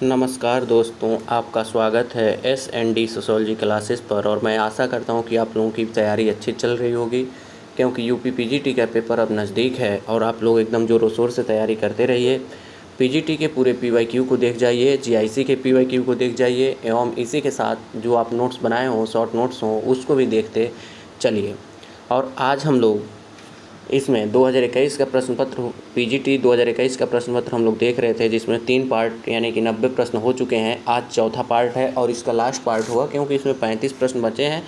नमस्कार दोस्तों, आपका स्वागत है एस&डी सोशियोलॉजी क्लासेस पर। और मैं आशा करता हूं कि आप लोगों की तैयारी अच्छी चल रही होगी, क्योंकि यूपी पीजीटी का पेपर अब नज़दीक है और आप लोग एकदम ज़ोरों शोर से तैयारी करते रहिए। पीजीटी के पूरे पीवाईक्यू को देख जाइए, जीआईसी के पीवाईक्यू को देख जाइए, एवं इसी के साथ जो आप नोट्स बनाए हों, शॉर्ट नोट्स हों, उसको भी देखते चलिए। और आज हम लोग इसमें 2021 का प्रश्न पत्र, पीजीटी 2021 का प्रश्न पत्र हम लोग देख रहे थे, जिसमें 3 पार्ट यानी कि 90 प्रश्न हो चुके हैं। आज चौथा पार्ट है और इसका लास्ट पार्ट होगा, क्योंकि इसमें 35 प्रश्न बचे हैं।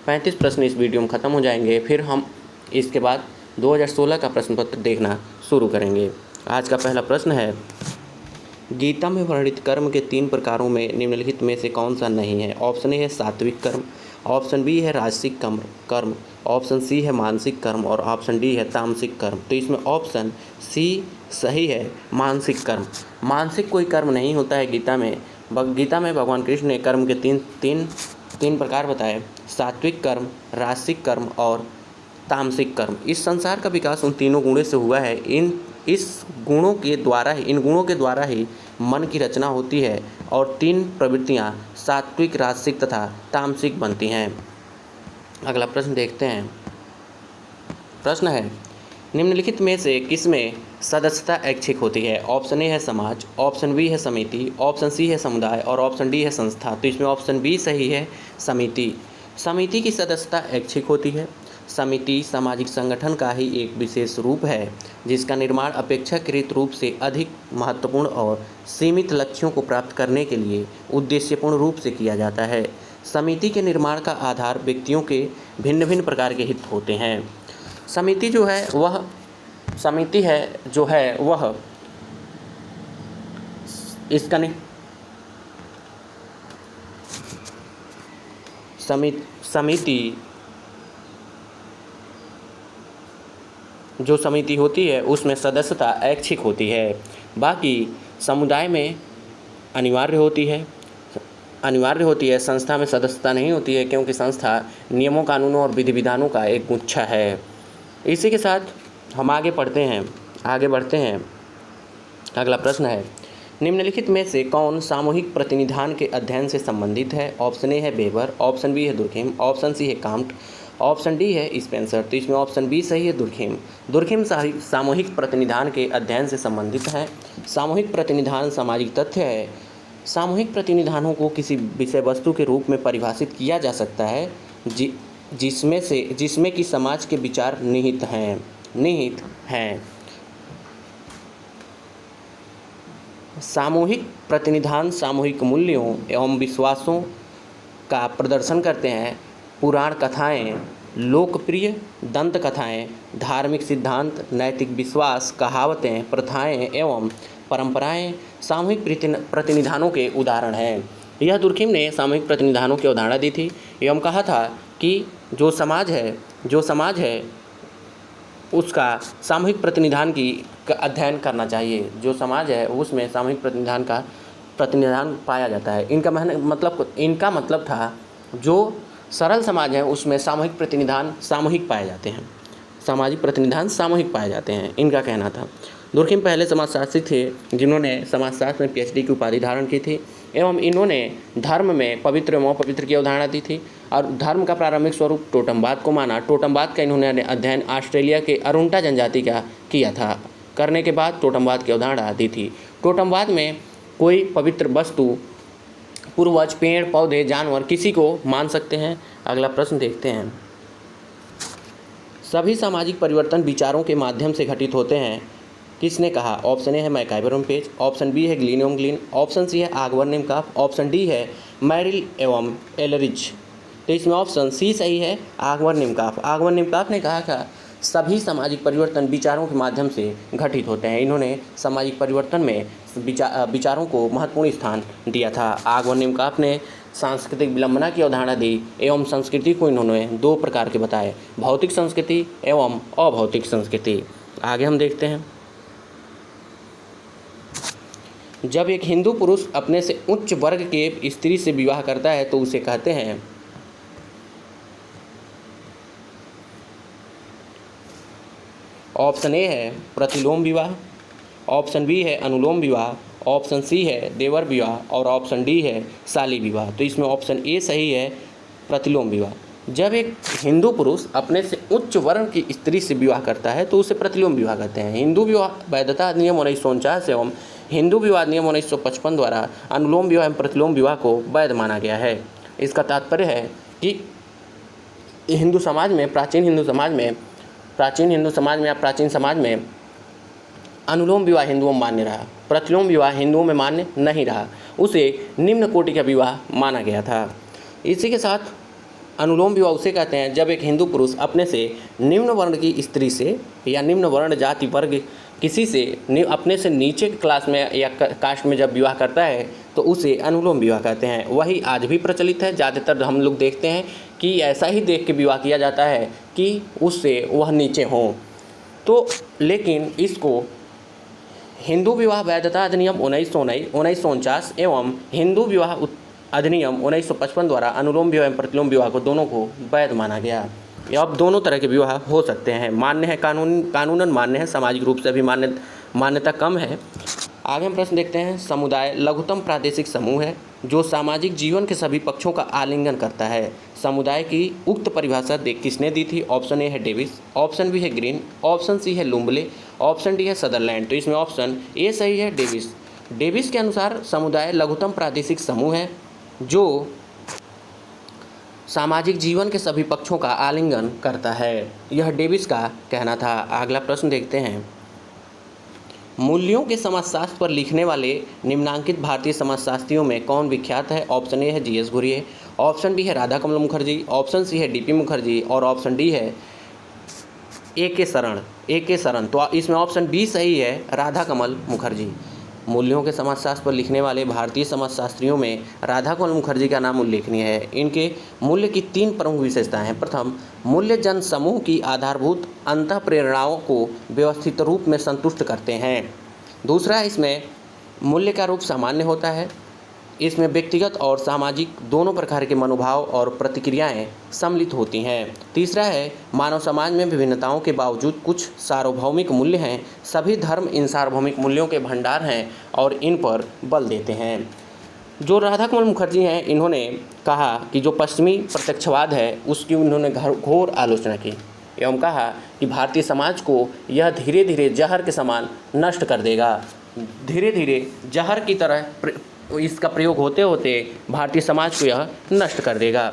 35 प्रश्न इस वीडियो में ख़त्म हो जाएंगे, फिर हम इसके बाद 2016 का प्रश्न पत्र देखना शुरू करेंगे। आज का पहला प्रश्न है, गीता में वर्णित कर्म के 3 प्रकारों में निम्नलिखित में से कौन सा नहीं है? ऑप्शन ए है सात्विक कर्म, ऑप्शन बी है राजसिक कर्म, ऑप्शन सी है मानसिक कर्म और ऑप्शन डी है तामसिक कर्म। तो इसमें ऑप्शन सी सही है, मानसिक कर्म। मानसिक कोई कर्म नहीं होता है गीता में। गीता में भगवान कृष्ण ने कर्म के तीन प्रकार बताए, सात्विक कर्म, राजसिक कर्म और तामसिक कर्म। इस संसार का विकास उन तीनों गुणों से हुआ है। इन गुणों के द्वारा ही मन की रचना होती है और 3 प्रवृत्तियां सात्विक, राजसिक तथा तामसिक बनती हैं। अगला प्रश्न देखते हैं। प्रश्न है, निम्नलिखित में से किसमें सदस्यता ऐच्छिक होती है? ऑप्शन ए है समाज, ऑप्शन बी है समिति, ऑप्शन सी है समुदाय और ऑप्शन डी है संस्था। तो इसमें ऑप्शन बी सही है, समिति। समिति की सदस्यता ऐच्छिक होती है। समिति सामाजिक संगठन का ही एक विशेष रूप है, जिसका निर्माण अपेक्षाकृत रूप से अधिक महत्वपूर्ण और सीमित लक्ष्यों को प्राप्त करने के लिए उद्देश्यपूर्ण रूप से किया जाता है। समिति के निर्माण का आधार व्यक्तियों के भिन्न भिन्न प्रकार के हित होते हैं। समिति जो है वह इसका नहीं समिति जो समिति होती है उसमें सदस्यता ऐच्छिक होती है। बाकी समुदाय में अनिवार्य होती है। संस्था में सदस्यता नहीं होती है, क्योंकि संस्था नियमों, कानूनों और विधि विधानों का एक गुच्छा है। इसी के साथ हम आगे बढ़ते हैं। अगला प्रश्न है, निम्नलिखित में से कौन सामूहिक प्रतिनिधान के अध्ययन से संबंधित है? ऑप्शन ए है वेबर, ऑप्शन बी है दुर्खेम, ऑप्शन सी है काम्ट, ऑप्शन डी है स्पेंसर। तो इसमें ऑप्शन बी सही है, दुर्खेम सामूहिक प्रतिनिधान के अध्ययन से संबंधित है। सामूहिक प्रतिनिधान सामाजिक तथ्य है। सामूहिक प्रतिनिधानों को किसी विषय वस्तु के रूप में परिभाषित किया जा सकता है जिसमें कि समाज के विचार निहित हैं। सामूहिक प्रतिनिधान सामूहिक मूल्यों एवं विश्वासों का प्रदर्शन करते हैं। पुराण कथाएं, लोकप्रिय दंत कथाएं, धार्मिक सिद्धांत, नैतिक विश्वास, कहावतें, प्रथाएं एवं परंपराएं सामूहिक प्रतिनिधानों के उदाहरण हैं। यह दुर्खेम ने सामूहिक प्रतिनिधानों की अवधारणा दी थी एवं कहा था कि जो समाज है उसका सामूहिक प्रतिनिधान का अध्ययन करना चाहिए। जो समाज है उसमें सामूहिक प्रतिनिधान पाया जाता है। इनका मतलब था जो सरल समाज है उसमें सामूहिक प्रतिनिधान सामूहिक पाए जाते हैं, सामाजिक प्रतिनिधान सामूहिक पाए जाते हैं, इनका कहना था। दुर्खेम पहले समाजशास्त्री थे जिन्होंने समाजशास्त्र में पीएचडी की उपाधि धारण की थी एवं इन्होंने धर्म में पवित्र एवं अपवित्र की अवधारणा दी थी और धर्म का प्रारंभिक स्वरूप टोटमवाद को माना। टोटमवाद का इन्होंने अध्ययन ऑस्ट्रेलिया के अरुंटा जनजाति का किया था। करने के बाद टोटमवाद की अवधारणा दी थी। टोटमवाद में कोई पवित्र वस्तु, पूर्वज, पेड़ पौधे, जानवर किसी को मान सकते हैं। अगला प्रश्न देखते हैं। सभी सामाजिक परिवर्तन विचारों के माध्यम से घटित होते हैं, किसने कहा? ऑप्शन ए है मैकाइवर पेज, ऑप्शन बी है ग्लीन एवं ग्लीन, ऑप्शन सी है आगवर निमकाफ, ऑप्शन डी है मैरिल एवं एलरिच। तो इसमें ऑप्शन सी सही है, आगवर निमकाफ। आगवर निमकाफ ने कहा था सभी सामाजिक परिवर्तन विचारों के माध्यम से घटित होते हैं। इन्होंने सामाजिक परिवर्तन में विचारों को महत्वपूर्ण स्थान दिया था। आगवर निमकाफ ने सांस्कृतिक विलंबना की अवधारणा दी एवं संस्कृति को इन्होंने 2 प्रकार के बताए, भौतिक संस्कृति एवं अभौतिक संस्कृति। आगे हम देखते हैं। जब एक हिंदू पुरुष अपने से उच्च वर्ग के स्त्री से विवाह करता है तो उसे कहते हैं ऑप्शन ए है प्रतिलोम विवाह, ऑप्शन बी है अनुलोम विवाह, ऑप्शन सी है देवर विवाह और ऑप्शन डी है शाली विवाह। तो इसमें ऑप्शन ए सही है प्रतिलोम विवाह। जब एक हिंदू पुरुष अपने से उच्च वर्ण की स्त्री से विवाह करता है तो उसे प्रतिलोम विवाह कहते हैं। हिंदू विवाह वैधता अधिनियम 1949 एवं हिंदू विवाह अधिनियम 1955 द्वारा अनुलोम विवाह एवं प्रतिलोम विवाह को वैध माना गया है। इसका तात्पर्य है कि हिंदू समाज में, प्राचीन हिंदू समाज में अनुलोम विवाह हिंदुओं में मान्य रहा, प्रतिलोम विवाह हिंदुओं में मान्य नहीं रहा, उसे निम्न कोटि का विवाह माना गया था। इसी के साथ अनुलोम विवाह उसे कहते हैं जब एक हिंदू पुरुष अपने से निम्न वर्ण की स्त्री से या निम्न वर्ण जाति वर्ग किसी से अपने से नीचे क्लास में या कास्ट में जब विवाह करता है तो उसे अनुलोम विवाह कहते हैं। वही आज भी प्रचलित है। ज़्यादातर हम लोग देखते हैं कि ऐसा ही देख के विवाह किया जाता है कि उससे वह नीचे हों। तो लेकिन इसको हिंदू विवाह वैधता अधिनियम 1949 एवं हिंदू विवाह अधिनियम 1955 द्वारा अनुलोम विवाह एवं प्रतिलोम विवाह को दोनों को वैध माना गया। अब दोनों तरह के विवाह हो सकते हैं, मान्य है, कानूनन मान्य है, सामाजिक रूप से भी मान्यता कम है। आगे हम प्रश्न देखते हैं। समुदाय लघुत्तम प्रादेशिक समूह है जो सामाजिक जीवन के सभी पक्षों का आलिंगन करता है। समुदाय की उक्त परिभाषा किसने दी थी? ऑप्शन ए है डेविस, ऑप्शन बी है ग्रीन, ऑप्शन सी है लुम्बले, ऑप्शन डी है सदरलैंड। तो इसमें ऑप्शन ए सही है डेविस। डेविस के अनुसार समुदाय लघुत्तम प्रादेशिक समूह है जो सामाजिक जीवन के सभी पक्षों का आलिंगन करता है। यह डेविस का कहना था। अगला प्रश्न देखते हैं। मूल्यों के समाजशास्त्र पर लिखने वाले निम्नांकित भारतीय समाजशास्त्रियों में कौन विख्यात है? ऑप्शन ए है जी.एस. घुरिये, ऑप्शन बी है राधाकमल मुखर्जी, ऑप्शन सी है डी.पी. मुखर्जी और ऑप्शन डी है ए.के. शरण। तो इसमें ऑप्शन बी सही है, राधाकमल मुखर्जी। मूल्यों के समाजशास्त्र पर लिखने वाले भारतीय समाजशास्त्रियों में राधाकमल मुखर्जी का नाम उल्लेखनीय है। इनके मूल्य की 3 प्रमुख विशेषताएं हैं। प्रथम, मूल्य जन समूह की आधारभूत अंतःप्रेरणाओं को व्यवस्थित रूप में संतुष्ट करते हैं। दूसरा, इसमें मूल्य का रूप सामान्य होता है। इसमें व्यक्तिगत और सामाजिक दोनों प्रकार के मनोभाव और प्रतिक्रियाएं सम्मिलित होती हैं। तीसरा है, मानव समाज में विभिन्नताओं के बावजूद कुछ सार्वभौमिक मूल्य हैं। सभी धर्म इन सार्वभौमिक मूल्यों के भंडार हैं और इन पर बल देते हैं। जो राधाकमल मुखर्जी हैं, इन्होंने कहा कि जो पश्चिमी प्रत्यक्षवाद है उसकी उन्होंने घोर आलोचना की एवं कहा कि भारतीय समाज को यह धीरे धीरे जहर के समान नष्ट कर देगा। धीरे धीरे जहर की तरह इसका प्रयोग होते होते भारतीय समाज को यह नष्ट कर देगा।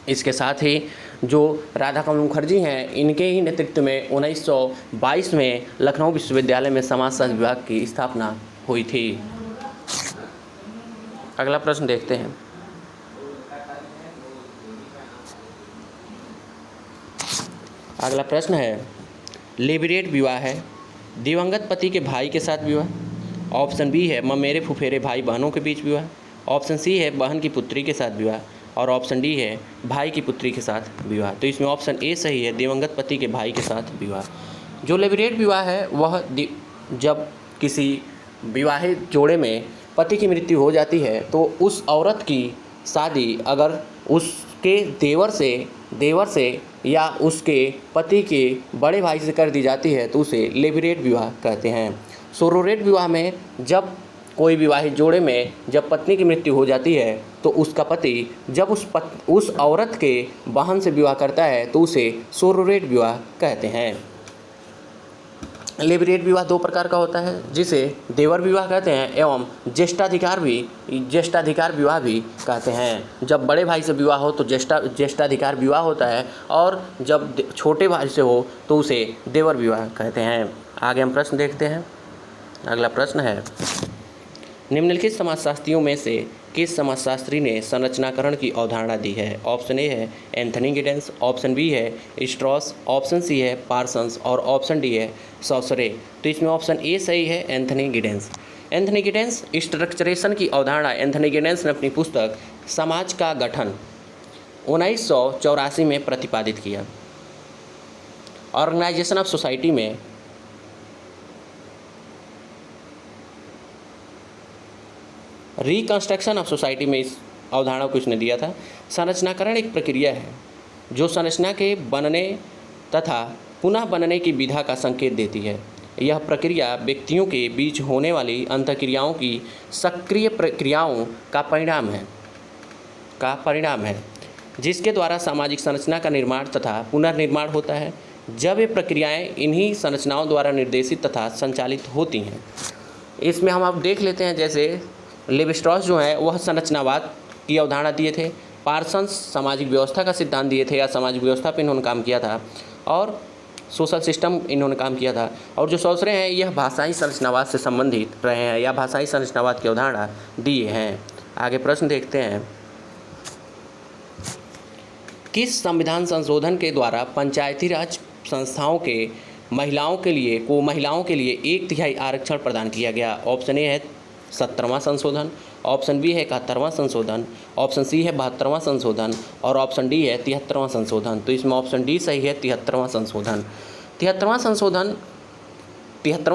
इसके साथ ही जो राधाकमल मुखर्जी हैं, इनके ही नेतृत्व में 1922 में लखनऊ विश्वविद्यालय में समाजशास्त्र विभाग की स्थापना हुई थी। अगला प्रश्न देखते हैं। अगला प्रश्न है, लेबिरेट विवाह है दिवंगत पति के भाई के साथ विवाह, ऑप्शन बी है ममेरे फुफेरे भाई बहनों के बीच विवाह, ऑप्शन सी है बहन की पुत्री के साथ विवाह और ऑप्शन डी है भाई की पुत्री के साथ विवाह। तो इसमें ऑप्शन ए सही है, दिवंगत पति के भाई के साथ विवाह। जो लेबिरेट विवाह है वह जब किसी विवाहित जोड़े में पति की मृत्यु हो जाती है तो उस औरत की शादी अगर उसके देवर से या उसके पति के बड़े भाई से कर दी जाती है तो उसे लेबिरेट विवाह कहते हैं। सोरोरेट विवाह में जब कोई विवाहित जोड़े में जब पत्नी की मृत्यु हो जाती है तो उसका पति जब उस औरत के बहन से विवाह करता है तो उसे सोरोरेट विवाह कहते हैं। लेबिरेट विवाह 2 प्रकार का होता है, जिसे देवर विवाह कहते हैं एवं ज्येष्ठाधिकार विवाह भी कहते हैं। जब बड़े भाई से विवाह हो तो ज्येष्ठाधिकार विवाह होता है और जब छोटे भाई से हो तो उसे देवर विवाह कहते हैं। आगे हम प्रश्न देखते हैं। अगला प्रश्न है, निम्नलिखित समाजशास्त्रियों में से किस समाजशास्त्री ने संरचनाकरण की अवधारणा दी है? ऑप्शन ए है एंथनी गिडेंस, ऑप्शन बी है स्ट्रॉस, ऑप्शन सी है पार्सन्स और ऑप्शन डी है सॉसरे। तो इसमें ऑप्शन ए सही है, एंथनी गिडेंस। एंथनी गिडेंस स्ट्रक्चरेशन की अवधारणा एंथनी गिडेंस ने अपनी पुस्तक समाज का गठन 1984 में प्रतिपादित किया। ऑर्गेनाइजेशन ऑफ सोसाइटी में रिकंस्ट्रक्शन ऑफ सोसाइटी में इस अवधारणा को इसने दिया था। संरचनाकरण एक प्रक्रिया है जो संरचना के बनने तथा पुनः बनने की विधा का संकेत देती है। यह प्रक्रिया व्यक्तियों के बीच होने वाली अंतःक्रियाओं की सक्रिय प्रक्रियाओं का परिणाम है जिसके द्वारा सामाजिक संरचना का निर्माण तथा पुनर्निर्माण होता है। जब ये प्रक्रियाएं इन्हीं संरचनाओं द्वारा निर्देशित तथा संचालित होती हैं। इसमें हम अब देख लेते हैं, जैसे लेवी स्ट्रॉस जो है वह संरचनावाद की अवधारणा दिए थे, पार्सन्स सामाजिक व्यवस्था का सिद्धांत दिए थे या सामाजिक व्यवस्था पर इन्होंने काम किया था, और सोशल सिस्टम इन्होंने काम किया था। और जो दूसरे हैं यह भाषाई संरचनावाद से संबंधित रहे हैं या भाषाई संरचनावाद की अवधारणा दिए हैं। आगे प्रश्न देखते हैं, किस संविधान संशोधन के द्वारा पंचायती राज संस्थाओं के महिलाओं के लिए 1/3 आरक्षण प्रदान किया गया? ऑप्शन ए है 17वां संशोधन, ऑप्शन बी है 71वां संशोधन, ऑप्शन सी है 72वां संशोधन और ऑप्शन डी है 73वां संशोधन। तो इसमें ऑप्शन डी सही है, 73वां संशोधन। 73वां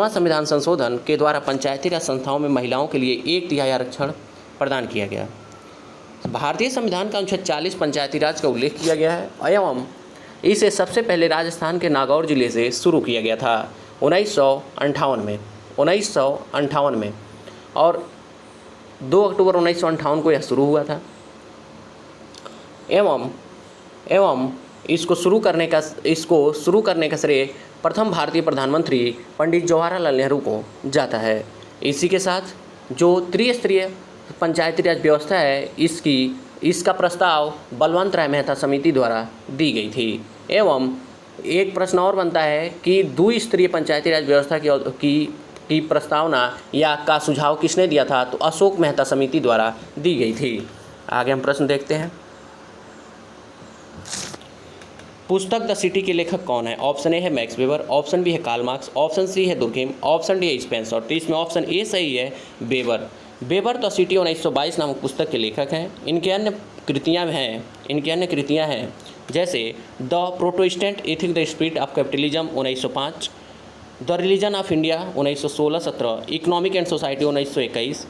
संविधान संशोधन के द्वारा पंचायती राज संस्थाओं में महिलाओं के लिए 1/3 आरक्षण प्रदान किया गया। भारतीय संविधान का अनुच्छेद 40 पंचायती राज का उल्लेख किया गया है एवं इसे सबसे पहले राजस्थान के नागौर जिले से शुरू किया गया था 1958 में और 2 अक्टूबर 1958 को यह शुरू हुआ था। एवं इसको शुरू करने का श्रेय प्रथम भारतीय प्रधानमंत्री पंडित जवाहरलाल नेहरू को जाता है। इसी के साथ जो त्रिस्तरीय पंचायती राज व्यवस्था है इसका प्रस्ताव बलवंत राय मेहता समिति द्वारा दी गई थी। एवं एक प्रश्न और बनता है कि द्विस्तरीय पंचायती राज व्यवस्था की प्रस्तावना या का सुझाव किसने दिया था? तो अशोक मेहता समिति द्वारा दी गई थी। आगे हम प्रश्न देखते हैं, पुस्तक द सिटी के लेखक कौन है? ऑप्शन ए है मैक्स वेबर, ऑप्शन बी है कार्ल मार्क्स, ऑप्शन सी है दुर्खेम, ऑप्शन डी है स्पेंसर। तो इसमें ऑप्शन ए सही है, वेबर द सिटी 1922 नामक पुस्तक के लेखक हैं। इनकी अन्य कृतियाँ हैं जैसे the Protestant ethic the spirit of capitalism 1905, the religion of India 1916-17, economic and society 1921,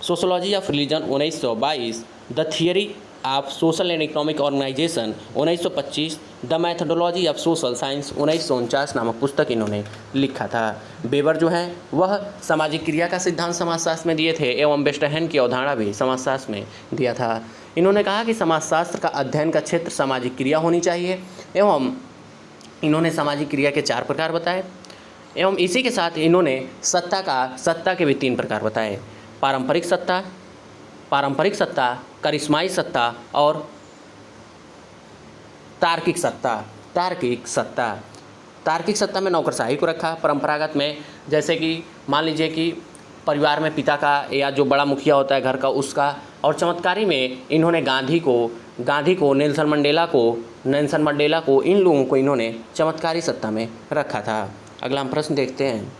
sociology of religion 1922, the theory of social and economic organisation 1925, the methodology of social science 1949 नामक पुस्तक इन्होंने लिखा था। वेबर जो है वह सामाजिक क्रिया का सिद्धांत समाजशास्त्र में दिए थे एवं वेस्टरहैंड की अवधारणा भी समाजशास्त्र में दिया था। इन्होंने कहा कि समाजशास्त्र का अध्ययन का क्षेत्र सामाजिक क्रिया होनी चाहिए एवं इन्होंने सामाजिक क्रिया के 4 प्रकार बताए एवं इसी के साथ इन्होंने सत्ता के भी 3 प्रकार बताए, पारंपरिक सत्ता, करिश्माई सत्ता और तार्किक सत्ता में नौकरशाही को रखा। परंपरागत में जैसे कि मान लीजिए कि परिवार में पिता का या जो बड़ा मुखिया होता है घर का उसका, और चमत्कारी में इन्होंने गांधी को नेल्सन मंडेला को इन लोगों को इन्होंने चमत्कारी सत्ता में रखा था। अगला हम प्रश्न देखते हैं,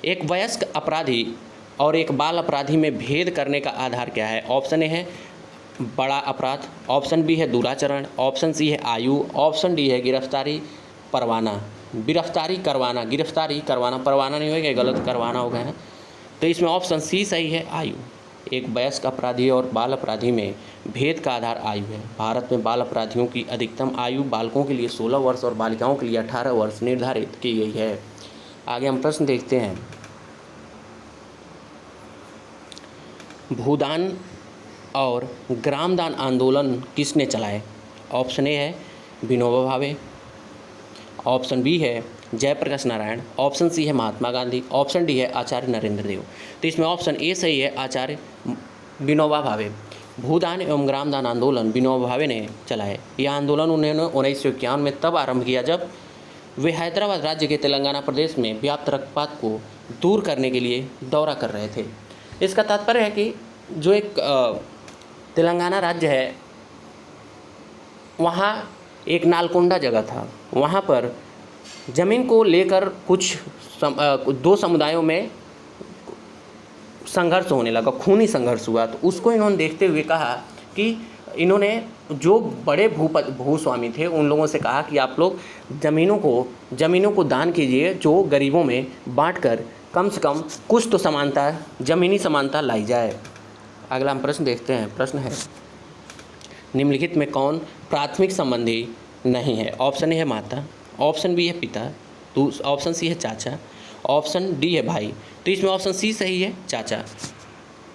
एक वयस्क अपराधी और एक बाल अपराधी में भेद करने का आधार क्या है? ऑप्शन ए है बड़ा अपराध, ऑप्शन बी है दुराचरण, ऑप्शन सी है आयु, ऑप्शन डी है गिरफ्तारी करवाना, परवाना नहीं होगा, गलत करवाना हो गया है। तो इसमें ऑप्शन सी सही है, आयु। एक वयस्क अपराधी और बाल अपराधी में भेद का आधार आयु है। भारत में बाल अपराधियों की अधिकतम आयु बालकों के लिए 16 वर्ष और बालिकाओं के लिए 18 वर्ष निर्धारित की गई है। आगे हम प्रश्न देखते हैं, भूदान और ग्रामदान आंदोलन किसने चलाए? ऑप्शन ए है विनोबा भावे, ऑप्शन बी है जयप्रकाश नारायण, ऑप्शन सी है महात्मा गांधी, ऑप्शन डी है आचार्य नरेंद्र देव। तो इसमें ऑप्शन ए सही है, आचार्य विनोबा भावे। भूदान एवं ग्रामदान आंदोलन विनोबा भावे ने चलाए। यह आंदोलन उन्होंने 1951 में तब आरंभ किया जब वे हैदराबाद राज्य के तेलंगाना प्रदेश में व्याप्त रक्तपात को दूर करने के लिए दौरा कर रहे थे। इसका तात्पर्य है कि जो एक तेलंगाना राज्य है वहाँ एक नालकोंडा जगह था, वहाँ पर ज़मीन को लेकर दो समुदायों में संघर्ष होने लगा, खूनी संघर्ष हुआ। तो उसको इन्होंने देखते हुए कहा कि इन्होंने जो बड़े भूस्वामी थे उन लोगों से कहा कि आप लोग ज़मीनों को दान कीजिए, जो गरीबों में बांटकर कम से कम कुछ तो ज़मीनी समानता लाई जाए। अगला हम प्रश्न देखते हैं। प्रश्न है, निम्नलिखित में कौन प्राथमिक संबंधी नहीं है? ऑप्शन ए है माता, ऑप्शन बी है पिता, ऑप्शन सी है चाचा, ऑप्शन डी है भाई। तो इसमें ऑप्शन सी सही है, चाचा।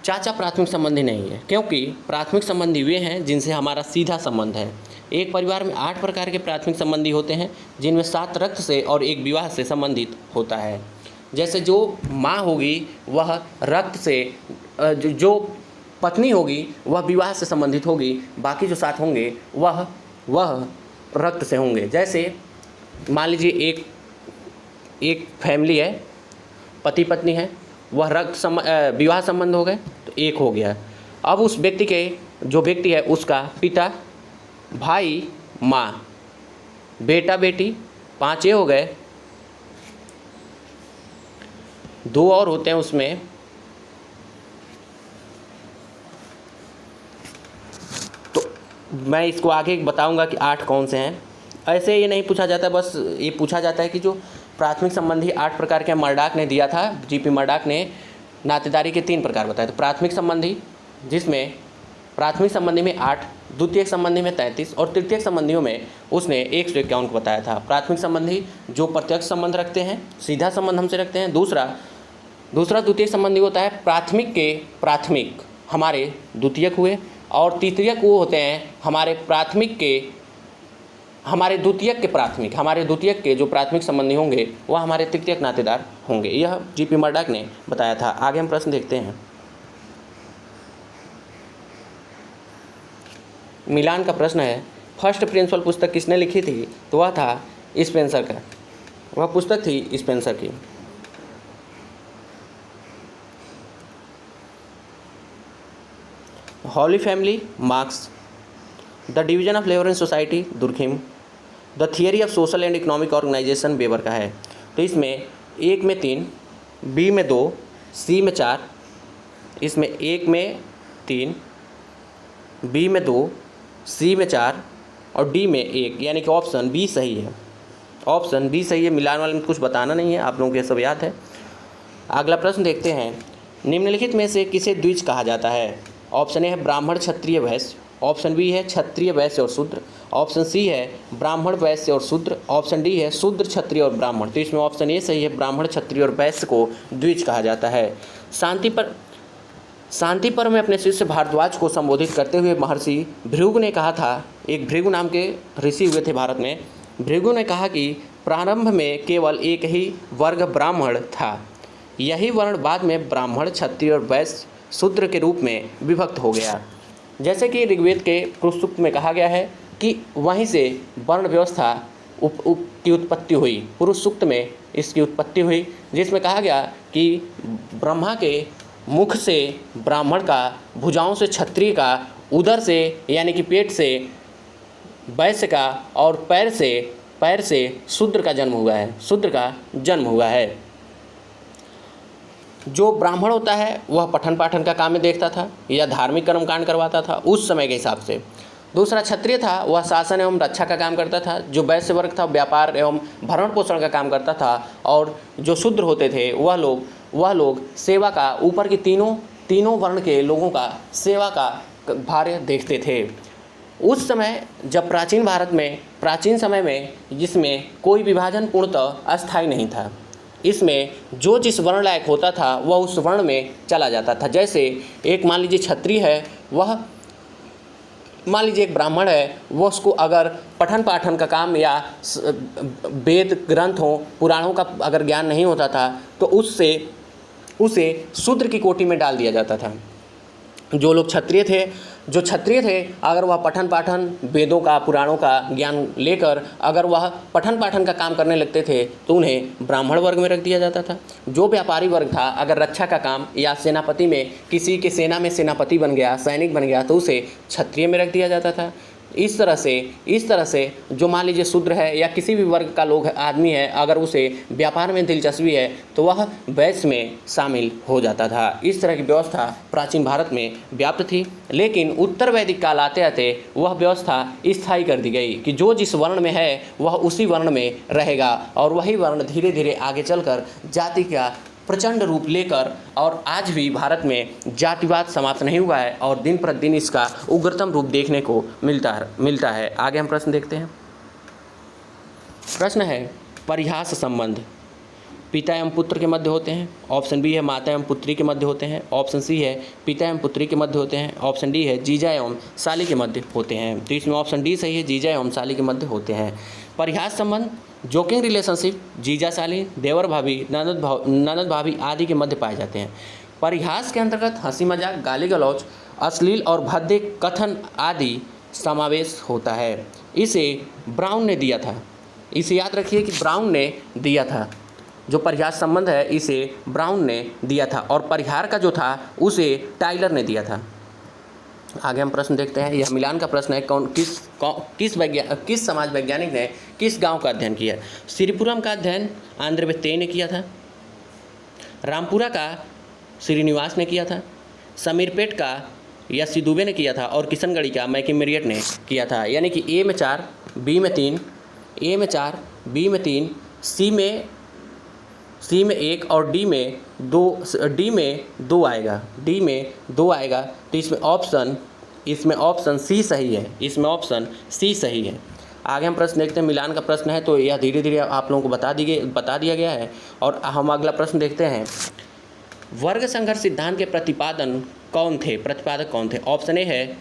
चाचा प्राथमिक संबंधी नहीं है, क्योंकि प्राथमिक संबंधी वे हैं जिनसे हमारा सीधा संबंध है। एक परिवार में 8 प्रकार के प्राथमिक संबंधी होते हैं, जिनमें 7 रक्त से और 1 विवाह से संबंधित होता है। जैसे जो माँ होगी वह रक्त से, जो पत्नी होगी वह विवाह से संबंधित होगी, बाकी जो 7 होंगे वह रक्त से होंगे। जैसे मान लीजिए एक फैमिली है, पति पत्नी है, वह विवाह संबंध हो गए तो 1 हो गया। अब उस व्यक्ति के, जो व्यक्ति है उसका पिता, भाई, माँ, बेटा बेटी, 5 ये हो गए। 2 और होते हैं उसमें, तो मैं इसको आगे बताऊंगा कि 8 कौन से हैं। ऐसे ये नहीं पूछा जाता, बस ये पूछा जाता है कि जो प्राथमिक संबंधी 8 प्रकार के मर्डॉक ने दिया था, जीपी मर्डॉक ने नातेदारी के 3 प्रकार बताए। तो प्राथमिक संबंधी, जिसमें प्राथमिक संबंधी में 8, द्वितीयक संबंधी में 33 और तृतीयक संबंधियों में उसने 151 को बताया था। प्राथमिक संबंधी जो प्रत्यक्ष संबंध रखते हैं, सीधा संबंध हमसे रखते हैं। दूसरा द्वितीयक संबंधी होता है प्राथमिक के प्राथमिक हमारे द्वितीयक हुए, और तृतीयक वो होते हैं हमारे प्राथमिक के हमारे द्वितीयक के प्राथमिक, हमारे द्वितीयक के जो प्राथमिक संबंधी होंगे वह हमारे तृतीयक नातेदार होंगे। यह जीपी मर्डॉक ने बताया था। आगे हम प्रश्न देखते हैं। मिलान का प्रश्न है, फर्स्ट प्रिंसिपल पुस्तक किसने लिखी थी? तो वह था स्पेंसर का, वह पुस्तक थी स्पेंसर की। Holy family, Marx. The division of labour and society, Durkheim. The theory of social and economic organisation, Weber का है। तो इसमें 1 में 3, बी में 2, सी में 4, इसमें 1 में 3, बी में 2, सी में 4 और डी में 1, यानी कि ऑप्शन बी सही है। ऑप्शन बी सही है। मिलान वाले में कुछ बताना नहीं है, आप लोगों को ये सब याद है। अगला प्रश्न देखते हैं। निम्नलिखित में से किसे द्विज कहा जाता है? ऑप्शन ए है ब्राह्मण, क्षत्रिय, वैश्य। ऑप्शन बी है क्षत्रिय, वैश्य और शूद्र। ऑप्शन सी है ब्राह्मण, वैश्य और शूद्र। ऑप्शन डी है शूद्र, क्षत्रिय और ब्राह्मण। तो इसमें ऑप्शन ए सही है, ब्राह्मण, क्षत्रिय और वैश्य को द्विज कहा जाता है। शांति पर्व में अपने शिष्य भारद्वाज को संबोधित करते हुए महर्षि भृगु ने कहा था, एक भृगु नाम के ऋषि हुए थे भारत में। भृगु ने कहा कि प्रारंभ में केवल एक ही वर्ग ब्राह्मण था, यही वर्ण बाद में ब्राह्मण, क्षत्रिय और वैश्य, शूद्र के रूप में विभक्त हो गया। जैसे कि ऋग्वेद के पुरुष सूक्त में कहा गया है कि वहीं से वर्ण व्यवस्था की उत्पत्ति हुई। पुरुष सूक्त में इसकी उत्पत्ति हुई, जिसमें कहा गया कि ब्रह्मा के मुख से ब्राह्मण का, भुजाओं से क्षत्रिय का, उदर से यानी कि पेट से वैश्य का और पैर से शूद्र का जन्म हुआ है। शूद्र का जन्म हुआ है। जो ब्राह्मण होता है वह पठन पाठन का काम में देखता था या धार्मिक कर्मकांड करवाता था उस समय के हिसाब से। दूसरा क्षत्रिय था, वह शासन एवं रक्षा का काम करता था। जो वैश्य वर्ग था व्यापार एवं भरण पोषण का काम करता था। और जो शूद्र होते थे वह लोग सेवा का, ऊपर की तीनों वर्ण के लोगों का सेवा का कार्य देखते थे। उस समय जब प्राचीन समय में जिसमें कोई विभाजन पूर्णतः अस्थायी नहीं था, इसमें जो जिस वर्ण लायक होता था वह उस वर्ण में चला जाता था। जैसे एक मान लीजिए क्षत्रिय है, वह मान लीजिए एक ब्राह्मण है, वो उसको अगर पठन पाठन का काम या वेद ग्रंथों पुराणों का अगर ज्ञान नहीं होता था तो उसे शूद्र की कोटि में डाल दिया जाता था। जो क्षत्रिय थे अगर वह पठन पाठन वेदों का, पुराणों का ज्ञान लेकर अगर वह पठन पाठन का काम करने लगते थे तो उन्हें ब्राह्मण वर्ग में रख दिया जाता था। जो व्यापारी वर्ग था अगर रक्षा का काम या सेनापति में किसी के सेना में सेनापति बन गया, सैनिक बन गया, तो उसे क्षत्रिय में रख दिया जाता था। इस तरह से जो मान लीजिए शूद्र है या किसी भी वर्ग का आदमी है, अगर उसे व्यापार में दिलचस्पी है तो वह वैश्य में शामिल हो जाता था। इस तरह की व्यवस्था प्राचीन भारत में व्याप्त थी। लेकिन उत्तर वैदिक काल आते आते वह व्यवस्था स्थायी कर दी गई कि जो जिस वर्ण में है वह उसी वर्ण में रहेगा, और वही वर्ण धीरे धीरे आगे चलकर जाति का प्रचंड रूप लेकर, और आज भी भारत में जातिवाद समाप्त नहीं हुआ है और दिन प्रतिदिन इसका उग्रतम रूप देखने को मिलता है। आगे हम प्रश्न देखते हैं। प्रश्न है परिहास संबंध। पिता एवं पुत्र के मध्य होते हैं। ऑप्शन बी है माता एवं पुत्री के मध्य होते हैं। ऑप्शन सी है पिता एवं पुत्री के मध्य होते हैं। ऑप्शन डी है जीजा एवं साली के मध्य होते हैं। तो इसमें ऑप्शन डी सही है, जीजा एवं साली के मध्य होते हैं। परिहास संबंध, जोकिंग रिलेशनशिप जीजा साली, देवर भाभी, ननद भाभी आदि के मध्य पाए जाते हैं। परिहास के अंतर्गत हंसी मजाक, गाली गलौज, अश्लील और भद्दे कथन आदि समावेश होता है। इसे ब्राउन ने दिया था। इसे याद रखिए कि ब्राउन ने दिया था। जो परिहास संबंध है इसे ब्राउन ने दिया था और परिहार का जो था उसे टाइलर ने दिया था। आगे हम प्रश्न देखते हैं। यह मिलान का प्रश्न है। किस समाज वैज्ञानिक ने किस गांव का अध्ययन किया? श्रीपुरम का अध्ययन आंध्र व्यक्ति ने किया था। रामपुरा का श्रीनिवास ने किया था। समीरपेट का यसी दुबे ने किया था और किशनगढ़ी का मैकिमेरियट ने किया था। यानी कि ए में 4, बी में 3, ए में 4, बी में 3, सी में 1 और डी में 2 आएगा। डी में 2 आएगा। तो इसमें ऑप्शन सी सही है। इसमें ऑप्शन सी सही है। आगे हम प्रश्न देखते हैं। मिलान का प्रश्न है तो यह धीरे धीरे आप लोगों को बता दिया गया है। और हम अगला प्रश्न देखते हैं। वर्ग संघर्ष सिद्धांत के प्रतिपादक कौन थे? ऑप्शन ए है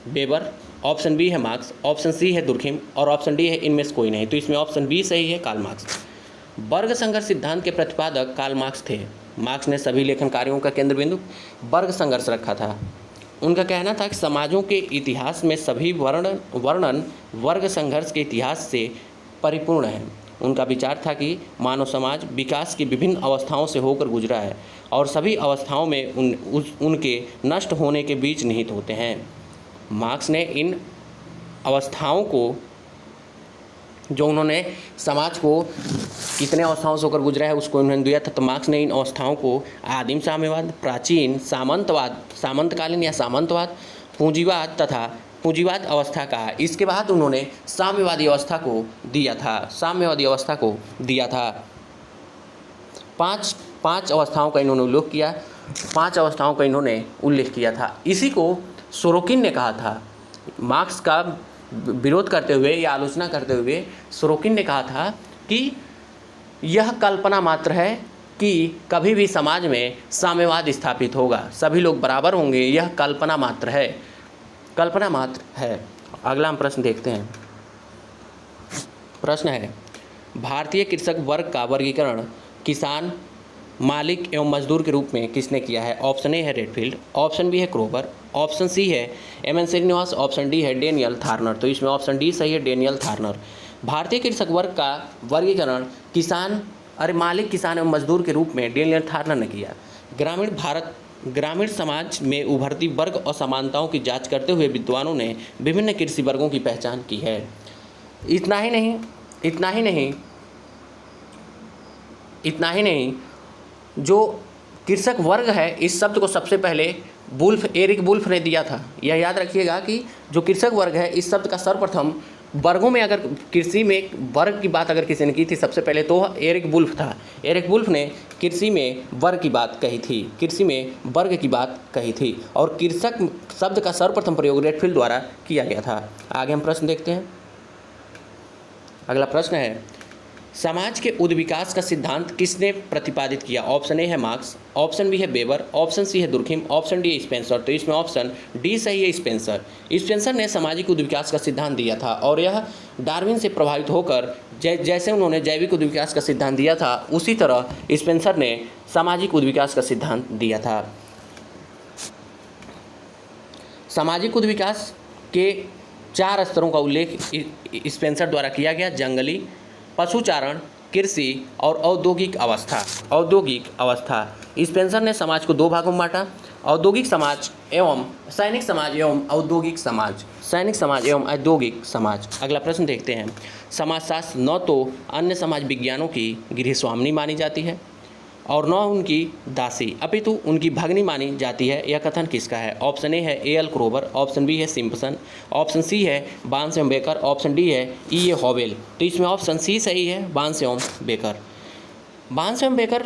वेबर, ऑप्शन बी है मार्क्स, ऑप्शन सी है दुर्खिम और ऑप्शन डी है इनमें से कोई नहीं। तो इसमें ऑप्शन बी सही है, कार्ल मार्क्स। वर्ग संघर्ष सिद्धांत के प्रतिपादक कार्ल मार्क्स थे। मार्क्स ने सभी लेखन कार्यों का केंद्र बिंदु वर्ग संघर्ष रखा था। उनका कहना था कि समाजों के इतिहास में सभी वर्णन वर्ग संघर्ष के इतिहास से परिपूर्ण है। उनका विचार था कि मानव समाज विकास की विभिन्न अवस्थाओं से होकर गुजरा है और सभी अवस्थाओं में उनके नष्ट होने के बीच निहित होते हैं। मार्क्स ने इन अवस्थाओं को, जो उन्होंने समाज को कितने अवस्थाओं से होकर गुजरा है उसको उन्होंने दिया था। तो मार्क्स ने इन अवस्थाओं को आदिम साम्यवाद, प्राचीन सामंतवाद, सामंतकालीन या सामंतवाद, पूंजीवाद तथा पूंजीवाद अवस्था कहा। इसके बाद उन्होंने साम्यवादी अवस्था को दिया था। पांच अवस्थाओं का इन्होंने उल्लेख किया था। इसी को सोरोकिन ने कहा था। मार्क्स का विरोध करते हुए या आलोचना करते हुए सोरोकिन ने कहा था कि यह कल्पना मात्र है कि कभी भी समाज में साम्यवाद स्थापित होगा, सभी लोग बराबर होंगे, यह कल्पना मात्र है। अगला हम प्रश्न देखते हैं। प्रश्न है, भारतीय कृषक वर्ग का वर्गीकरण किसान, मालिक एवं मजदूर के रूप में किसने किया है? ऑप्शन ए है रेडफील्ड, ऑप्शन बी है क्रोवर, ऑप्शन सी है एमएन श्रीनिवास, ऑप्शन डी है डेनियल थार्नर। तो इसमें ऑप्शन डी सही है, डेनियल थार्नर। भारतीय कृषक वर्ग का वर्गीकरण मालिक, किसान एवं मजदूर के रूप में डेनियल थार्नर ने किया। ग्रामीण समाज में उभरती वर्ग असमानताओं की जांच करते हुए विद्वानों ने विभिन्न कृषि वर्गों की पहचान की है। इतना ही नहीं, जो कृषक वर्ग है इस शब्द को सबसे पहले एरिक वुल्फ ने दिया था। यह याद रखिएगा कि जो कृषक वर्ग है इस शब्द का सर्वप्रथम वर्गों में, अगर कृषि में वर्ग की बात अगर किसी ने की थी सबसे पहले तो एरिक वुल्फ था। एरिक वुल्फ ने कृषि में वर्ग की बात कही थी और कृषक शब्द का सर्वप्रथम प्रयोग रेडफील्ड द्वारा किया गया था। आगे हम प्रश्न देखते हैं। अगला प्रश्न है, समाज के उद्विकास का सिद्धांत किसने प्रतिपादित किया? ऑप्शन ए है मार्क्स, ऑप्शन बी है वेबर, ऑप्शन सी है दुर्खिम, ऑप्शन डी है स्पेंसर। तो इसमें ऑप्शन डी सही है, स्पेंसर ने सामाजिक उद्विकास का सिद्धांत दिया था और यह डार्विन से प्रभावित होकर जैसे उन्होंने जैविक उद्विकास का सिद्धांत दिया था उसी तरह स्पेंसर ने सामाजिक उद्विकास का सिद्धांत दिया था। सामाजिक उद्विकास के 4 स्तरों का उल्लेख स्पेंसर द्वारा किया गया: जंगली, पशुचारण, कृषि और औद्योगिक अवस्था। स्पेंसर ने समाज को 2 भागों में बांटा: औद्योगिक समाज एवं सैनिक समाज एवं औद्योगिक समाज। अगला प्रश्न देखते हैं। समाजशास्त्र न तो अन्य समाज विज्ञानों की गृहस्वामिनी मानी जाती है और न उनकी दासी, अपितु उनकी भगिनी मानी जाती है। यह कथन किसका है? ऑप्शन ए है एल क्रोवर, ऑप्शन बी है सिम्पसन, ऑप्शन सी है बार्न्स एवं बेकर, ऑप्शन डी है ई ए हॉवेल। तो इसमें ऑप्शन सी सही है, बार्न्स एवं बेकर। बार्न्स एवं बेकर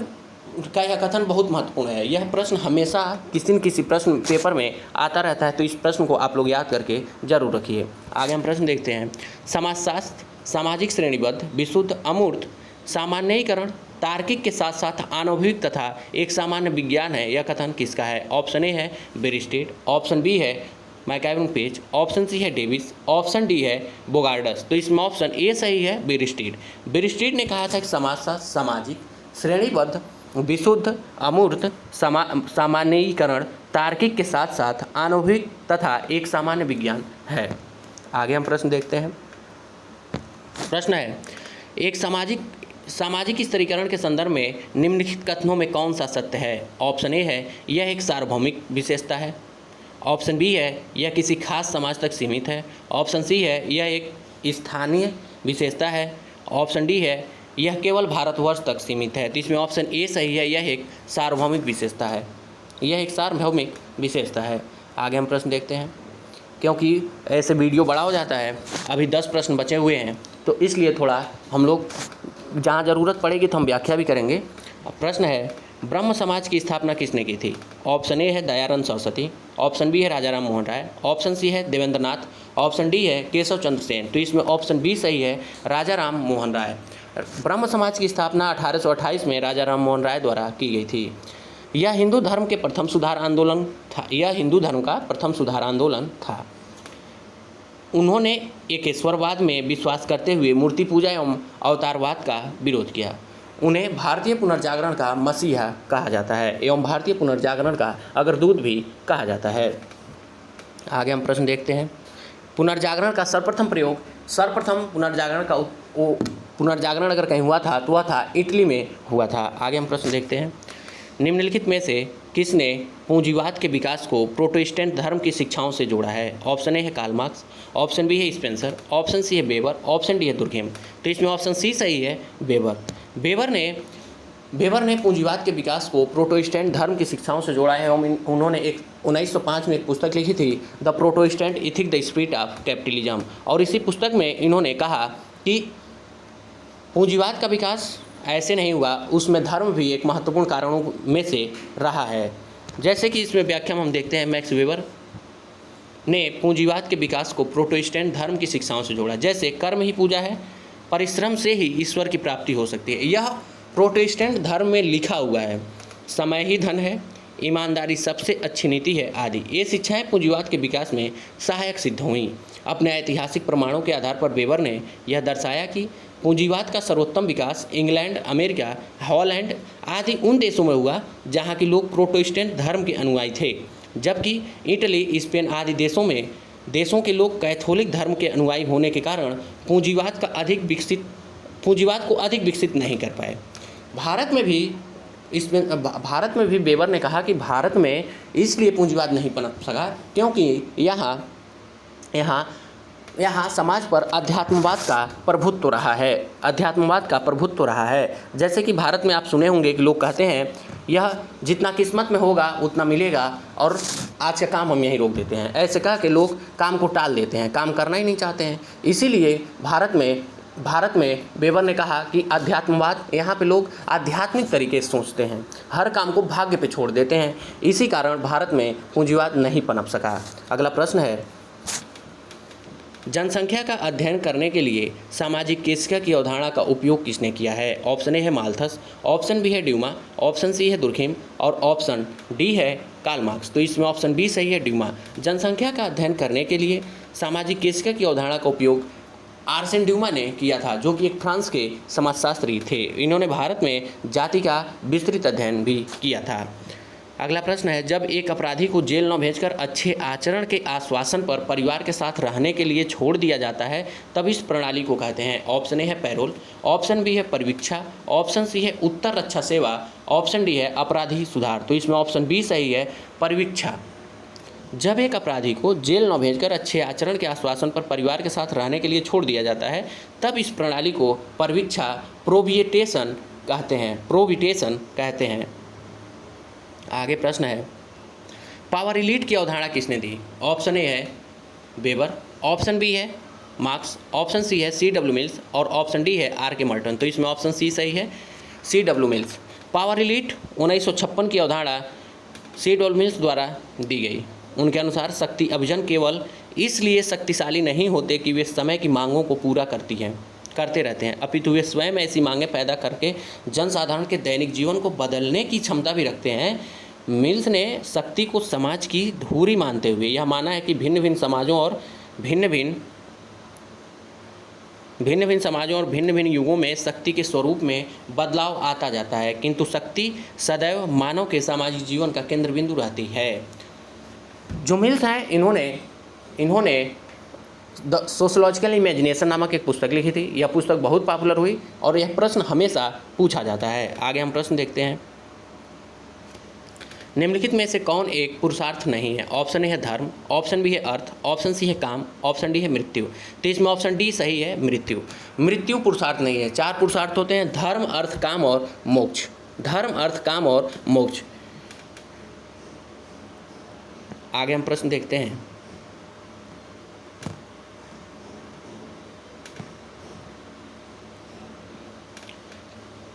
का यह कथन बहुत महत्वपूर्ण है। यह प्रश्न हमेशा किसी न किसी प्रश्न पेपर में आता रहता है, तो इस प्रश्न को आप लोग याद करके जरूर रखिए। आगे हम प्रश्न देखते हैं। समाजशास्त्र सामाजिक श्रेणीबद्ध, विशुद्ध, अमूर्त, सामान्यीकरण तार्किक के साथ साथ आणविक तथा एक सामान्य विज्ञान है, यह कथन किसका है? ऑप्शन ए है बेरिस्टेड, ऑप्शन बी है मैकइवन पेज, ऑप्शन सी है डेविस, ऑप्शन डी है बोगार्डस। तो इसमें ऑप्शन ए सही है बेरिस्टेड। बेरिस्टेड ने कहा था कि समाजशास्त्र सामाजिक, श्रेणीबद्ध, विशुद्ध, अमूर्त, सामान्यीकरण, तार्किक के साथ साथ आणविक तथा एक सामान्य विज्ञान है। आगे हम प्रश्न देखते हैं। प्रश्न है, एक सामाजिक स्तरीकरण के संदर्भ में निम्नलिखित कथनों में कौन सा सत्य है? ऑप्शन ए है यह एक सार्वभौमिक विशेषता है, ऑप्शन बी है यह किसी खास समाज तक सीमित है, ऑप्शन सी है यह एक स्थानीय विशेषता है, ऑप्शन डी है यह केवल भारतवर्ष तक सीमित है। तो इसमें ऑप्शन ए सही है, यह एक सार्वभौमिक विशेषता है, यह एक सार्वभौमिक विशेषता है। आगे हम प्रश्न देखते हैं, क्योंकि ऐसे वीडियो बड़ा हो जाता है, अभी 10 प्रश्न बचे हुए हैं, तो इसलिए थोड़ा हम लोग जहाँ ज़रूरत पड़ेगी तो हम व्याख्या भी करेंगे। अब प्रश्न है, ब्रह्म समाज की स्थापना किसने की थी? ऑप्शन ए है दयानंद सरस्वती, ऑप्शन बी है राजा राम मोहन राय, ऑप्शन सी है देवेंद्र नाथ, ऑप्शन डी है केशव चंद्र सेन। तो इसमें ऑप्शन बी सही है, राजा राम मोहन राय। ब्रह्म समाज की स्थापना 1828 में राजा राम मोहन राय द्वारा की गई थी। यह हिंदू धर्म के प्रथम सुधार आंदोलन था, यह हिंदू धर्म का प्रथम सुधार आंदोलन था। उन्होंने एकेश्वरवाद में विश्वास करते हुए मूर्ति पूजा एवं अवतारवाद का विरोध किया। उन्हें भारतीय पुनर्जागरण का मसीहा कहा जाता है एवं भारतीय पुनर्जागरण का अग्रदूत भी कहा जाता है। आगे हम प्रश्न देखते हैं। पुनर्जागरण का सर्वप्रथम पुनर्जागरण अगर कहीं हुआ था तो वह था इटली में हुआ था। आगे हम प्रश्न देखते हैं। निम्नलिखित में से किसने पूंजीवाद के विकास को प्रोटेस्टेंट धर्म की शिक्षाओं से जोड़ा है? ऑप्शन ए है कार्ल मार्क्स, ऑप्शन बी है स्पेंसर, ऑप्शन सी है वेबर, ऑप्शन डी है दुर्खेम। तो इसमें ऑप्शन सी सही है, वेबर। वेबर ने पूंजीवाद के विकास को प्रोटेस्टेंट धर्म की शिक्षाओं से जोड़ा है। उन्होंने 1905 में एक पुस्तक लिखी थी, the Protestant ethic the spirit of capitalism, और इसी पुस्तक में इन्होंने कहा कि पूंजीवाद का विकास ऐसे नहीं हुआ, उसमें धर्म भी एक महत्वपूर्ण कारणों में से रहा है। जैसे कि इसमें व्याख्या में हम देखते हैं, मैक्स वेबर ने पूंजीवाद के विकास को प्रोटेस्टेंट धर्म की शिक्षाओं से जोड़ा। जैसे कर्म ही पूजा है, परिश्रम से ही ईश्वर की प्राप्ति हो सकती है, यह प्रोटेस्टेंट धर्म में लिखा हुआ है। समय ही धन है, ईमानदारी सबसे अच्छी नीति है आदि ये शिक्षाएं पूंजीवाद के विकास में सहायक सिद्ध हुई। अपने ऐतिहासिक प्रमाणों के आधार पर वेबर ने यह दर्शाया कि पूंजीवाद का सर्वोत्तम विकास इंग्लैंड, अमेरिका, हॉलैंड आदि उन देशों में हुआ जहां के लोग प्रोटेस्टेंट धर्म के अनुयायी थे, जबकि इटली, स्पेन आदि देशों के लोग कैथोलिक धर्म के अनुयायी होने के कारण पूंजीवाद को अधिक विकसित नहीं कर पाए। भारत में भी वेबर ने कहा कि भारत में इसलिए पूंजीवाद नहीं पनप सका क्योंकि यहाँ समाज पर अध्यात्मवाद का प्रभुत्व रहा है। जैसे कि भारत में आप सुने होंगे कि लोग कहते हैं यह जितना किस्मत में होगा उतना मिलेगा और आज का काम हम यहीं रोक देते हैं। ऐसे कह के लोग काम को टाल देते हैं, काम करना ही नहीं चाहते हैं। इसीलिए भारत में वेबर ने कहा कि अध्यात्मवाद, यहाँ पे लोग आध्यात्मिक तरीके से सोचते हैं, हर काम को भाग्य पे छोड़ देते हैं। इसी कारण भारत में पूंजीवाद नहीं पनप सका। अगला प्रश्न है, जनसंख्या का अध्ययन करने के लिए सामाजिक केशिका की अवधारणा का उपयोग किसने किया है? ऑप्शन ए है माल्थस, ऑप्शन बी है ड्यूमा, ऑप्शन सी है दुर्खेम और ऑप्शन डी है कार्ल मार्क्स। तो इसमें ऑप्शन बी सही है, ड्यूमा। जनसंख्या का अध्ययन करने के लिए सामाजिक केशिका की अवधारणा का उपयोग आर्सेन ड्यूमा ने किया था, जो कि एक फ्रांस के समाजशास्त्री थे। इन्होंने भारत में जाति का विस्तृत अध्ययन भी किया था। अगला प्रश्न है, जब एक अपराधी को जेल न भेजकर अच्छे आचरण के आश्वासन पर परिवार के साथ रहने के लिए छोड़ दिया जाता है, तब इस प्रणाली को कहते हैं? ऑप्शन ए है पैरोल, ऑप्शन बी है परिवीक्षा, ऑप्शन सी है उत्तर रक्षा सेवा, ऑप्शन डी है अपराधी सुधार। तो इसमें ऑप्शन बी सही है, परिवीक्षा। जब एक अपराधी को जेल न भेजकर अच्छे आचरण के आश्वासन पर परिवार के साथ रहने के लिए छोड़ दिया जाता है, तब इस प्रणाली को परिवीक्षा, प्रोविटेशन कहते हैं। आगे प्रश्न है, पावर इलीट की अवधारणा किसने दी? ऑप्शन ए है वेबर, ऑप्शन बी है मार्क्स, ऑप्शन सी है C.W. मिल्स और ऑप्शन डी है R.K. मर्टन। तो इसमें ऑप्शन सी सही है, C.W. मिल्स। पावर इलीट 1956 की अवधारणा C.W. मिल्स द्वारा दी गई। उनके अनुसार शक्ति अभियान केवल इसलिए शक्तिशाली नहीं होते कि वे समय की मांगों को पूरा करते रहते हैं, अपितु वे स्वयं ऐसी मांगें पैदा करके जनसाधारण के दैनिक जीवन को बदलने की क्षमता भी रखते हैं। मिल्स ने शक्ति को समाज की धुरी मानते हुए यह माना है कि भिन्न भिन्न समाजों और भिन्न भिन्न युगों में शक्ति के स्वरूप में बदलाव आता जाता है, किंतु शक्ति सदैव मानव के सामाजिक जीवन का केंद्र बिंदु रहती है। जो मिल्स हैं इन्होंने द सोशलॉजिकल इमेजिनेशन नामक एक पुस्तक लिखी थी। यह पुस्तक बहुत पॉपुलर हुई और यह प्रश्न हमेशा पूछा जाता है। आगे हम प्रश्न देखते हैं। निम्नलिखित में से कौन एक पुरुषार्थ नहीं है? ऑप्शन ए है धर्म, ऑप्शन बी है अर्थ, ऑप्शन सी है काम, ऑप्शन डी है मृत्यु। तो इसमें ऑप्शन डी सही है, मृत्यु। मृत्यु पुरुषार्थ नहीं है। 4 पुरुषार्थ होते हैं, धर्म, अर्थ, काम और मोक्ष। धर्म, अर्थ, काम और मोक्ष। आगे हम प्रश्न देखते हैं।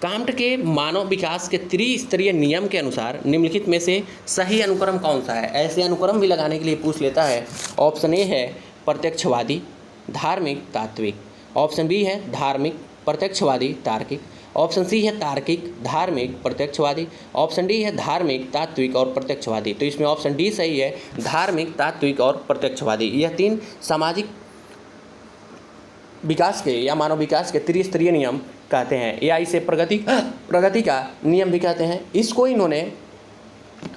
कांट के मानव विकास के त्रिस्तरीय नियम के अनुसार निम्नलिखित में से सही अनुक्रम कौन सा है? ऐसे अनुक्रम भी लगाने के लिए पूछ लेता है। ऑप्शन ए है प्रत्यक्षवादी, धार्मिक, तात्विक। ऑप्शन बी है धार्मिक, प्रत्यक्षवादी, तार्किक। ऑप्शन सी है तार्किक, धार्मिक, प्रत्यक्षवादी। ऑप्शन डी है धार्मिक, तात्विक और प्रत्यक्षवादी। तो इसमें ऑप्शन डी सही है, धार्मिक, तात्विक और प्रत्यक्षवादी। यह 3 सामाजिक विकास के या मानव विकास के त्रिस्तरीय नियम कहते हैं, या इसे प्रगति का नियम भी कहते हैं। इसको इन्होंने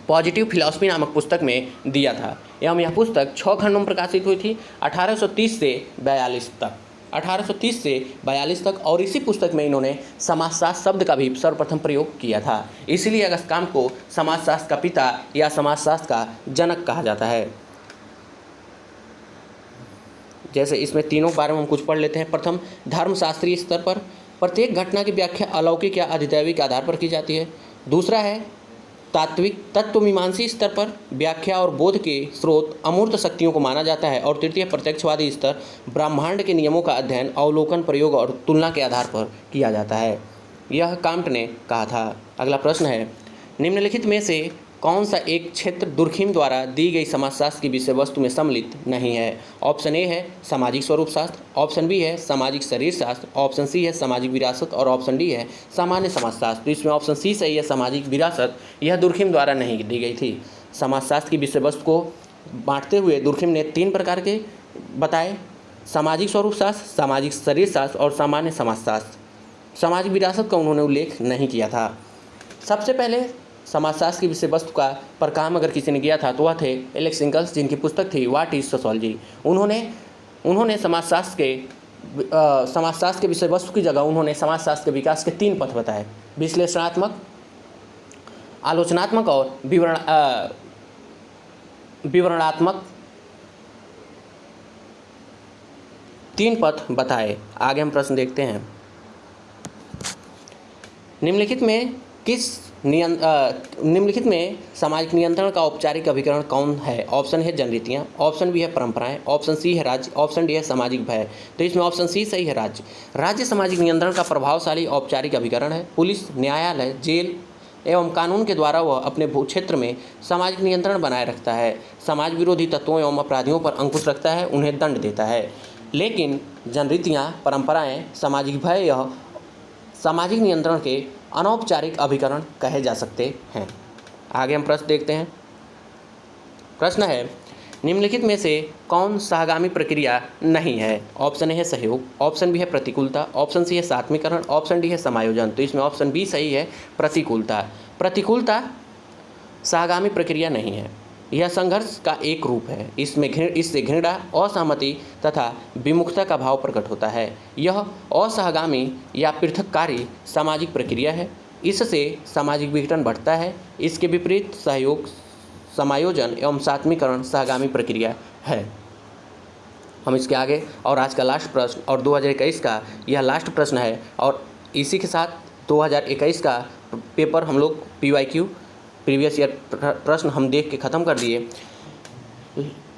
पॉजिटिव फिलॉसफी नामक पुस्तक में दिया था एवं यह पुस्तक 6 खंडों में प्रकाशित हुई थी 1830 से 42 तक। 1830 से 42 तक। और इसी पुस्तक में इन्होंने समाजशास्त्र शब्द का भी सर्वप्रथम प्रयोग किया था। इसीलिए अगस्त कांट को समाजशास्त्र का पिता या समाजशास्त्र का जनक कहा जाता है। जैसे इसमें तीनों के बारे में हम कुछ पढ़ लेते हैं। प्रथम, धर्मशास्त्रीय स्तर पर प्रत्येक घटना की व्याख्या अलौकिक या अधिदैविक के आधार पर की जाती है। दूसरा है तात्विक, तत्वमीमांसी स्तर पर व्याख्या और बोध के स्रोत अमूर्त शक्तियों को माना जाता है। और तृतीय, प्रत्यक्षवादी स्तर, ब्रह्मांड के नियमों का अध्ययन अवलोकन, प्रयोग और तुलना के आधार पर किया जाता है। यह कांट ने कहा था। अगला प्रश्न है, निम्नलिखित में से कौन सा एक क्षेत्र दुर्खिम द्वारा दी गई समाजशास्त्र की विषय वस्तु में सम्मिलित नहीं है? ऑप्शन ए है सामाजिक स्वरूप शास्त्र, ऑप्शन बी है सामाजिक शरीर शास्त्र, ऑप्शन सी है सामाजिक विरासत और ऑप्शन डी है सामान्य समाजशास्त्र। तो इसमें ऑप्शन सी सही है, सामाजिक विरासत। यह दुर्खिम द्वारा नहीं दी गई थी। समाजशास्त्र की विषय वस्तु को बांटते हुए दुर्खिम ने 3 प्रकार के बताए: सामाजिक स्वरूप शास्त्र, सामाजिक शरीर शास्त्र और सामान्य समाजशास्त्र। सामाजिक विरासत का उन्होंने उल्लेख नहीं किया था। सबसे पहले समाजशास्त्र की विषय वस्तु का पर काम अगर किसी ने किया था तो वह थे एलेक्स इंगल्स, जिनकी पुस्तक थी व्हाट इज सोशोलॉजी। उन्होंने समाजशास्त्र के विषय वस्तु की जगह उन्होंने समाजशास्त्र के विकास के 3 पथ बताए: विश्लेषणात्मक, आलोचनात्मक और विवरणात्मक। 3 पथ बताए। आगे हम प्रश्न देखते हैं। निम्नलिखित में सामाजिक नियंत्रण का औपचारिक अभिकरण कौन है? ऑप्शन है जनरीतियाँ, ऑप्शन बी है परंपराएं, ऑप्शन सी है राज्य, ऑप्शन डी है सामाजिक भय। तो इसमें ऑप्शन सी सही है, राज्य। राज्य सामाजिक नियंत्रण का प्रभावशाली औपचारिक अभिकरण है। पुलिस, न्यायालय, जेल एवं कानून के द्वारा वह अपने भू क्षेत्र में सामाजिक नियंत्रण बनाए रखता है, समाज विरोधी तत्वों एवं अपराधियों पर अंकुश रखता है, उन्हें दंड देता है। लेकिन जनरीतियाँ, परंपराएं, सामाजिक भय यह सामाजिक नियंत्रण के अनौपचारिक अभिकरण कहे जा सकते हैं। आगे हम प्रश्न देखते हैं। प्रश्न है, निम्नलिखित में से कौन सहगामी प्रक्रिया नहीं है? ऑप्शन ए है सहयोग, ऑप्शन बी है प्रतिकूलता, ऑप्शन सी है सात्मीकरण, ऑप्शन डी है समायोजन। तो इसमें ऑप्शन बी सही है, प्रतिकूलता। प्रतिकूलता सहगामी प्रक्रिया नहीं है, यह संघर्ष का एक रूप है। इससे घृणा, असहमति तथा विमुखता का भाव प्रकट होता है। यह असहगामी या पृथककारी सामाजिक प्रक्रिया है। इससे सामाजिक विघटन बढ़ता है। इसके विपरीत सहयोग, समायोजन एवं सात्मीकरण सहगामी प्रक्रिया है। हम इसके आगे और आज का लास्ट प्रश्न और 2021 का यह लास्ट प्रश्न है और इसी के साथ 2021 का पेपर हम लोग PYQ प्रीवियस ईयर प्रश्न हम देख के ख़त्म कर दिए।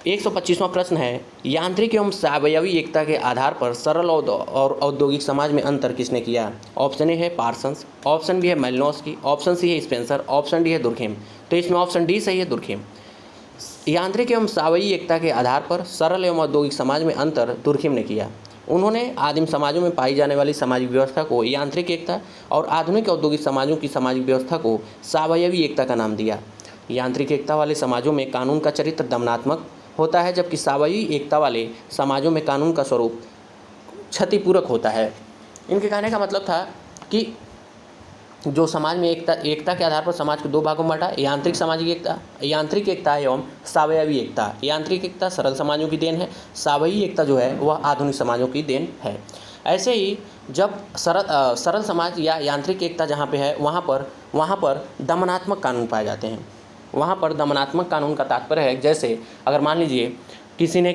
125वां प्रश्न है, यांत्रिक एवं सावयवी एकता के आधार पर सरल और औद्योगिक समाज में अंतर किसने किया? ऑप्शन ए है पार्सन्स, ऑप्शन बी है मेलिनोस्की, ऑप्शन सी है स्पेंसर, ऑप्शन डी है दुर्खिम। तो इसमें ऑप्शन डी सही है, दुर्खिम। यांत्रिक एवं सावयवी एकता के आधार पर सरल एवं औद्योगिक समाज में अंतर दुर्खिम ने किया। उन्होंने आदिम समाजों में पाई जाने वाली सामाजिक व्यवस्था को यांत्रिक एकता और आधुनिक औद्योगिक समाजों की सामाजिक व्यवस्था को सावयवी एकता का नाम दिया। यांत्रिक एकता वाले समाजों में कानून का चरित्र दमनात्मक होता है, जबकि सावयवी एकता वाले समाजों में कानून का स्वरूप क्षतिपूरक होता है। इनके कहने का मतलब था कि जो समाज में एकता के आधार पर समाज को दो भागों में बांटा, यांत्रिक एकता एवं सावयवी एकता। यांत्रिक एकता सरल समाजों की देन है, सावयवी एकता जो है वह आधुनिक समाजों की देन है। ऐसे ही जब सरल समाज या यांत्रिक एकता जहाँ पे है वहाँ पर दमनात्मक कानून पाए जाते हैं। वहाँ पर दमनात्मक कानून का तात्पर्य है, जैसे अगर मान लीजिए किसी ने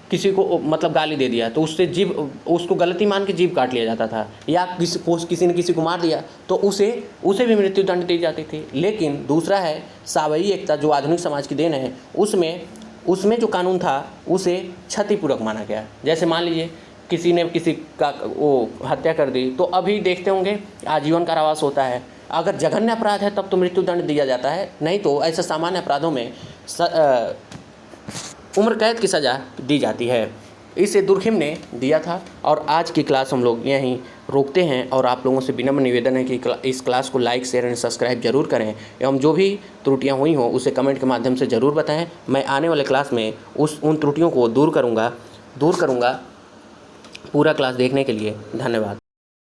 किसी को मतलब गाली दे दिया तो उसको गलती मान के जीभ काट लिया जाता था, या किसी ने किसी को मार दिया तो उसे भी मृत्यु दंड दी जाती थी। लेकिन दूसरा है सावयवी एकता जो आधुनिक समाज की देन है, उसमें जो कानून था उसे क्षतिपूरक माना गया। जैसे मान लीजिए किसी ने किसी का हत्या कर दी तो अभी देखते होंगे आजीवन कारावास होता है। अगर जघन्य अपराध है तब तो मृत्यु दंड दिया जाता है, नहीं तो ऐसे सामान्य अपराधों में उम्र कैद की सज़ा दी जाती है। इसे दुर्खिम ने दिया था। और आज की क्लास हम लोग यहीं रोकते हैं और आप लोगों से विनम्र निवेदन है कि इस क्लास को लाइक, शेयर एंड सब्सक्राइब जरूर करें एवं जो भी त्रुटियां हुई हों उसे कमेंट के माध्यम से ज़रूर बताएं। मैं आने वाले क्लास में उन त्रुटियों को दूर करूँगा। पूरा क्लास देखने के लिए धन्यवाद।